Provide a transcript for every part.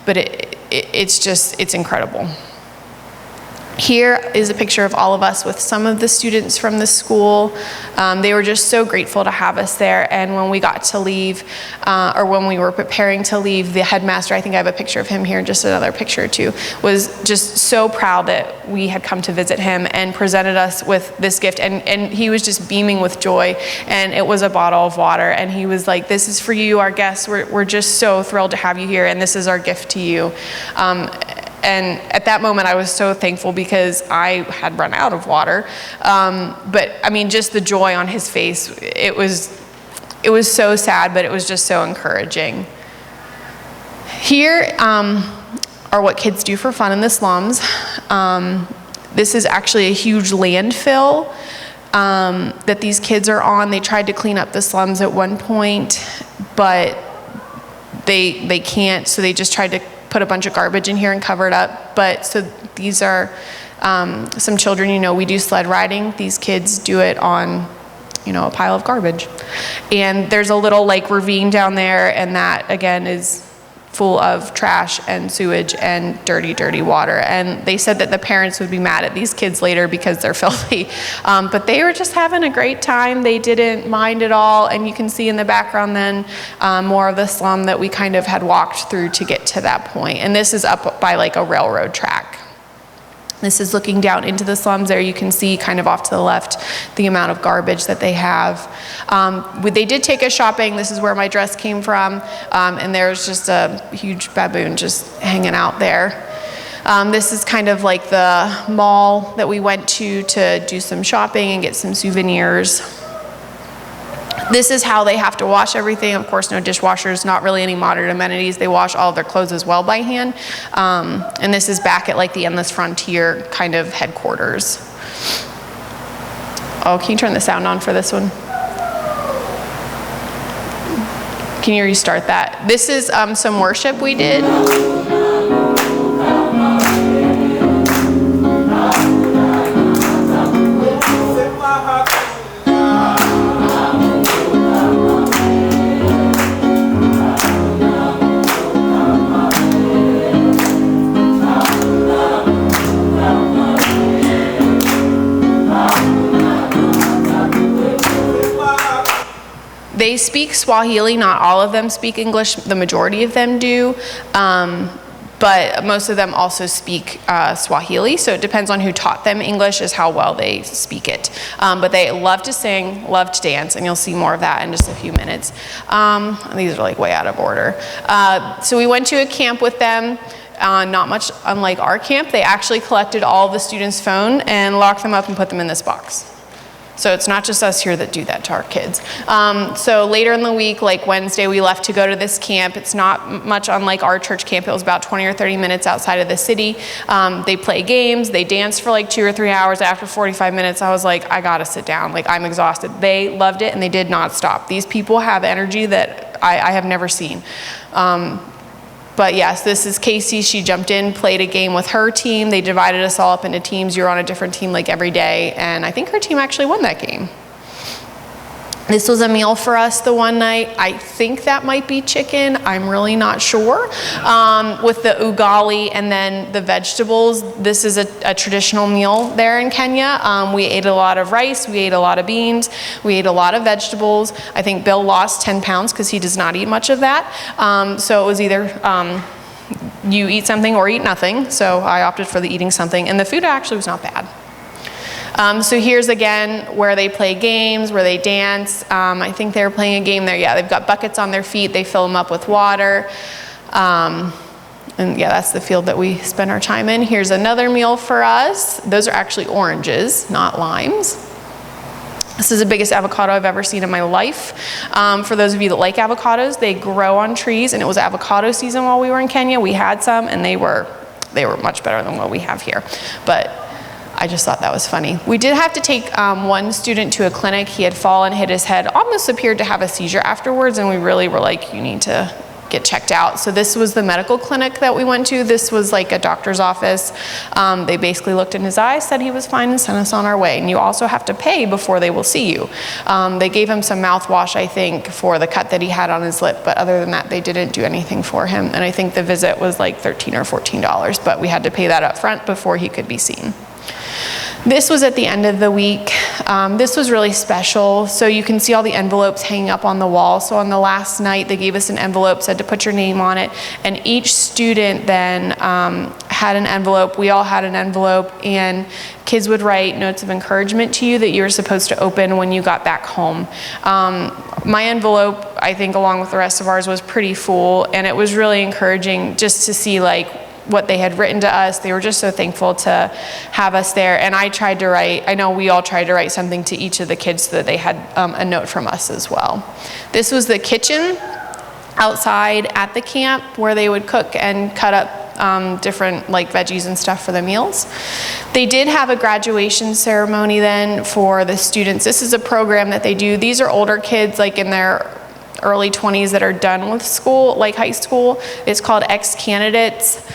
but it's incredible. Here is a picture of all of us with some of the students from the school. They were just so grateful to have us there. And when we got to leave, or when we were preparing to leave, the headmaster, I think I have a picture of him here and just another picture too, was just so proud that we had come to visit him and presented us with this gift. And he was just beaming with joy. And it was a bottle of water. And he was like, "This is for you, our guests. We're just so thrilled to have you here. And this is our gift to you." And at that moment, I was so thankful because I had run out of water. But I mean, just the joy on his face, it was so sad, but it was just so encouraging. Here are what kids do for fun in the slums. This is actually a huge landfill that these kids are on. They tried to clean up the slums at one point, but they can't, so they just tried to put a bunch of garbage in here and cover it up. But so these are some children, we do sled riding. These kids do it on, a pile of garbage. And there's a little ravine down there, and that again is full of trash and sewage and dirty, dirty water. And they said that the parents would be mad at these kids later because they're filthy. But they were just having a great time. They didn't mind at all. And you can see in the background then more of the slum that we kind of had walked through to get to that point. And this is up by a railroad track. This is looking down into the slums. There you can see kind of off to the left the amount of garbage that they have. They did take us shopping. This is where my dress came from. And there's just a huge baboon just hanging out there. This is kind of like the mall that we went to do some shopping and get some souvenirs. This is how they have to wash everything. Of course, no dishwashers, not really any modern amenities. They wash all of their clothes as well by hand. And this is back at the Endless Frontier kind of headquarters. Oh, can you turn the sound on for this one? Can you restart that? This is some worship we did. They speak Swahili. Not all of them speak English. The majority of them do. But most of them also speak Swahili, so it depends on who taught them English is how well they speak it. But they love to sing, love to dance, and you'll see more of that in just a few minutes. These are way out of order. So we went to a camp with them. Not much unlike our camp. They actually collected all of the students' phone and locked them up and put them in this box. So it's not just us here that do that to our kids. So later in the week, Wednesday, we left to go to this camp. It's not much unlike our church camp. It was about 20 or 30 minutes outside of the city. They play games. They dance for 2 or 3 hours. After 45 minutes, I was like, I gotta sit down. I'm exhausted. They loved it and they did not stop. These people have energy that I have never seen. But yes, this is Casey. She jumped in, played a game with her team. They divided us all up into teams. You're on a different team every day. And I think her team actually won that game. This was a meal for us the one night. I think that might be chicken. I'm really not sure. With the ugali and then the vegetables. This is a traditional meal there in Kenya. We ate a lot of rice. We ate a lot of beans. We ate a lot of vegetables. I think Bill lost 10 pounds because he does not eat much of that. So it was either you eat something or eat nothing. So I opted for the eating something. And the food actually was not bad. So here's again where they play games, where they dance. I think they were playing a game there. Yeah, they've got buckets on their feet. They fill them up with water. And yeah, that's the field that we spend our time in. Here's another meal for us. Those are actually oranges, not limes. This is the biggest avocado I've ever seen in my life. For those of you that like avocados, they grow on trees, and it was avocado season while we were in Kenya. We had some, and they were much better than what we have here. But I just thought that was funny. We did have to take one student to a clinic. He had fallen, hit his head, almost appeared to have a seizure afterwards, and we really were like, you need to get checked out. So this was the medical clinic that we went to. This was like a doctor's office. They basically looked in his eyes, said he was fine, and sent us on our way. And you also have to pay before they will see you. They gave him some mouthwash, I think, for the cut that he had on his lip, but other than that, they didn't do anything for him. And I think the visit was like $13 or $14, but we had to pay that up front before he could be seen. This was at the end of the week. This was really special. So you can see all the envelopes hanging up on the wall. So on the last night, they gave us an envelope, said to put your name on it. And each student then had an envelope. We all had an envelope, and kids would write notes of encouragement to you that you were supposed to open when you got back home. My envelope, I think, along with the rest of ours, was pretty full, and it was really encouraging just to see like what they had written to us. They were just so thankful to have us there. And I tried to write, I know we all tried to write something to each of the kids so that they had a note from us as well. This was the kitchen outside at the camp where they would cook and cut up different like veggies and stuff for the meals. They did have a graduation ceremony then for the students. This is a program that they do. These are older kids like in their early 20s that are done with school, like high school. It's called Ex-Candidates.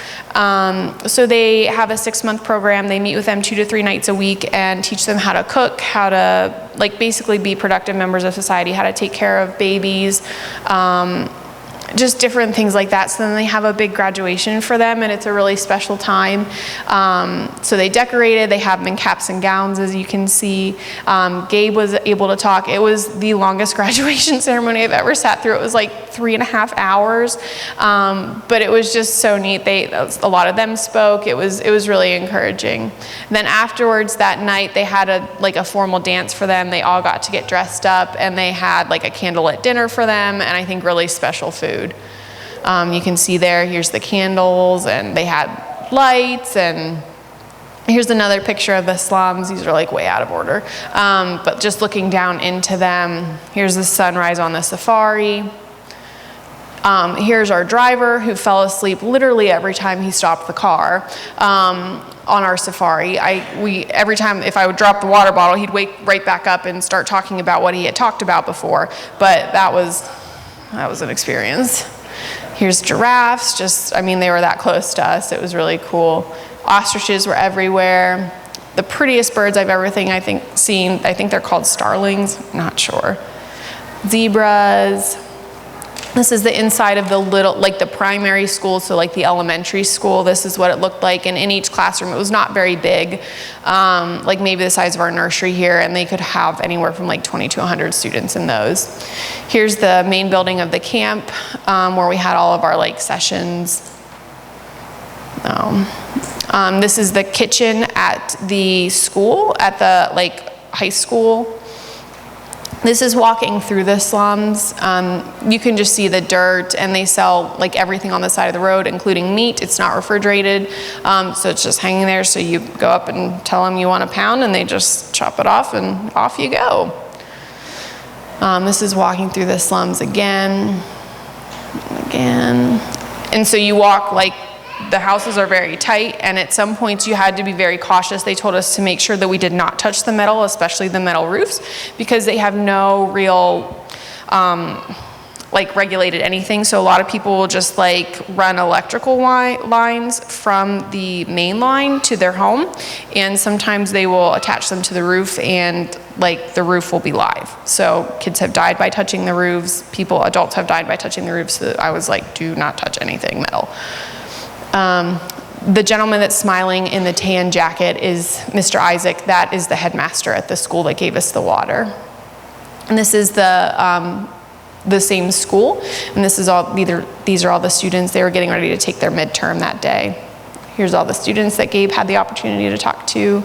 So they have a 6-month program. They meet with them 2 to 3 nights a week and teach them how to cook, how to like basically be productive members of society, how to take care of babies, just different things like that. So then they have a big graduation for them, and it's a really special time. So they decorated, they have them in caps and gowns, as you can see. Gabe was able to talk. It was the longest graduation ceremony I've ever sat through. It was like 3.5 hours, but it was just so neat. A lot of them spoke. It was really encouraging. And then afterwards that night, they had a formal dance for them. They all got to get dressed up, and they had like a candlelit dinner for them, and I think really special food. You can see here's the candles, and they had lights, and here's another picture of the slums. These are like way out of order, but just looking down into them. Here's the sunrise on the safari. Here's our driver who fell asleep literally every time he stopped the car on our safari. Every time if I would drop the water bottle, he'd wake right back up and start talking about what he had talked about before, but that was an experience. Here's giraffes, they were that close to us. It was really cool. Ostriches were everywhere. The prettiest birds I've ever seen, I think they're called starlings, not sure. Zebras. This is the inside of the primary school, so like the elementary school. This is what it looked like, and in each classroom, it was not very big, like maybe the size of our nursery here, and they could have anywhere from like 20 to 100 students in those. Here's the main building of the camp, where we had all of our like sessions. This is the kitchen at the school, at the like high school. This is walking through the slums. You can just see the dirt, and they sell like everything on the side of the road, including meat. It's not refrigerated, so it's just hanging there. So you go up and tell them you want a pound, and they just chop it off, and off you go. This is walking through the slums again. And so you walk like, the houses are very tight, and at some points you had to be very cautious. They told us to make sure that we did not touch the metal, especially the metal roofs, because they have no real regulated anything. So a lot of people will just like run electrical lines from the main line to their home, and sometimes they will attach them to the roof, and like the roof will be live. So kids have died by touching the roofs. Adults have died by touching the roofs. So I was like, do not touch anything metal. The gentleman that's smiling in the tan jacket is Mr. Isaac. That is the headmaster at the school that gave us the water. And this is the same school, and these are all the students. They were getting ready to take their midterm that day. Here's all the students that Gabe had the opportunity to talk to.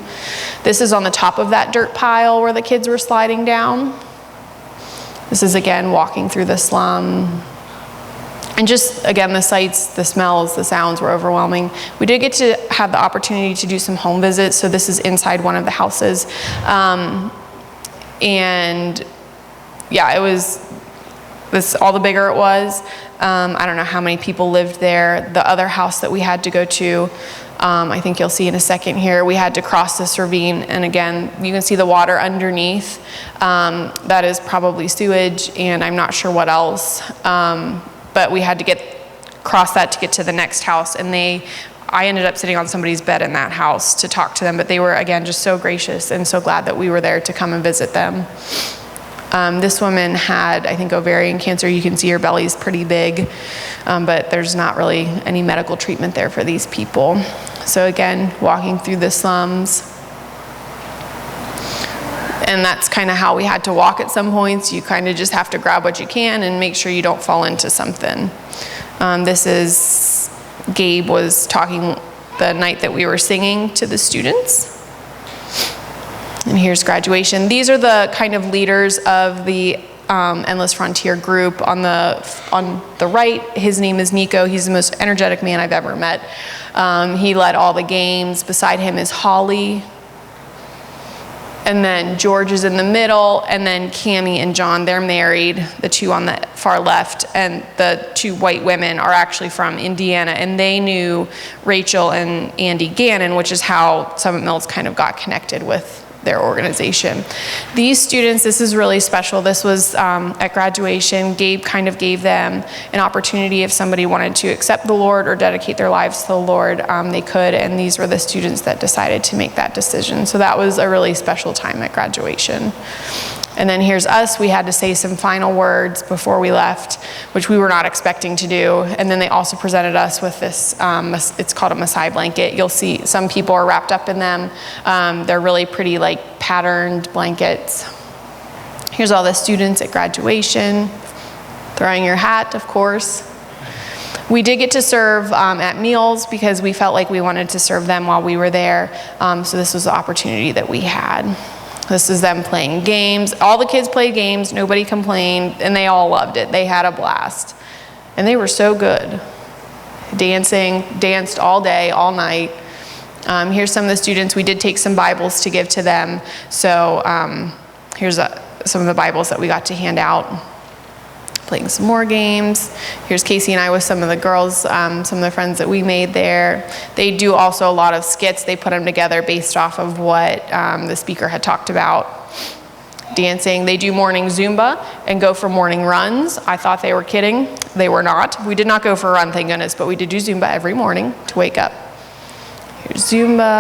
This is on the top of that dirt pile where the kids were sliding down. This is again walking through the slum. And just, again, the sights, the smells, the sounds were overwhelming. We did get to have the opportunity to do some home visits. So this is inside one of the houses. And yeah, it was, all the bigger it was. I don't know how many people lived there. The other house that we had to go to, I think you'll see in a second here, we had to cross this ravine. And again, you can see the water underneath. That is probably sewage, and I'm not sure what else. but we had to cross that to get to the next house, and I ended up sitting on somebody's bed in that house to talk to them, but they were, again, just so gracious and so glad that we were there to come and visit them. This woman had, I think, ovarian cancer. You can see her belly's pretty big, but there's not really any medical treatment there for these people. So again, walking through the slums. And that's kind of how we had to walk at some points. You kind of just have to grab what you can and make sure you don't fall into something. This is, Gabe was talking the night that we were singing to the students. And here's graduation. These are the kind of leaders of the Endless Frontier group. On the right, his name is Nico. He's the most energetic man I've ever met. He led all the games. Beside him is Holly. And then George is in the middle, and then Cammie and John, they're married, the two on the far left, and the two white women are actually from Indiana, and they knew Rachel and Andy Gannon, which is how Summit Mills kind of got connected with their organization. These students, this is really special. This was at graduation. Gabe kind of gave them an opportunity if somebody wanted to accept the Lord or dedicate their lives to the Lord, they could, and these were the students that decided to make that decision. So that was a really special time at graduation. And then here's us. We had to say some final words before we left, which we were not expecting to do. And then they also presented us with this, it's called a Maasai blanket. You'll see some people are wrapped up in them. They're really pretty, like, patterned blankets. Here's all the students at graduation. Throwing your hat, of course. We did get to serve at meals because we felt like we wanted to serve them while we were there. So this was the opportunity that we had. This is them playing games. All the kids played games, nobody complained, and they all loved it. They had a blast. And they were so good. Danced all day, all night. Here's some of the students. We did take some Bibles to give to them. So here's some of the Bibles that we got to hand out. Playing some more games. Here's Casey and I with some of the girls, some of the friends that we made there. They do also a lot of skits. They put them together based off of what the speaker had talked about. Dancing. They do morning Zumba and go for morning runs. I thought they were kidding. They were not. We did not go for a run, thank goodness, but we did do Zumba every morning to wake up. Here's Zumba.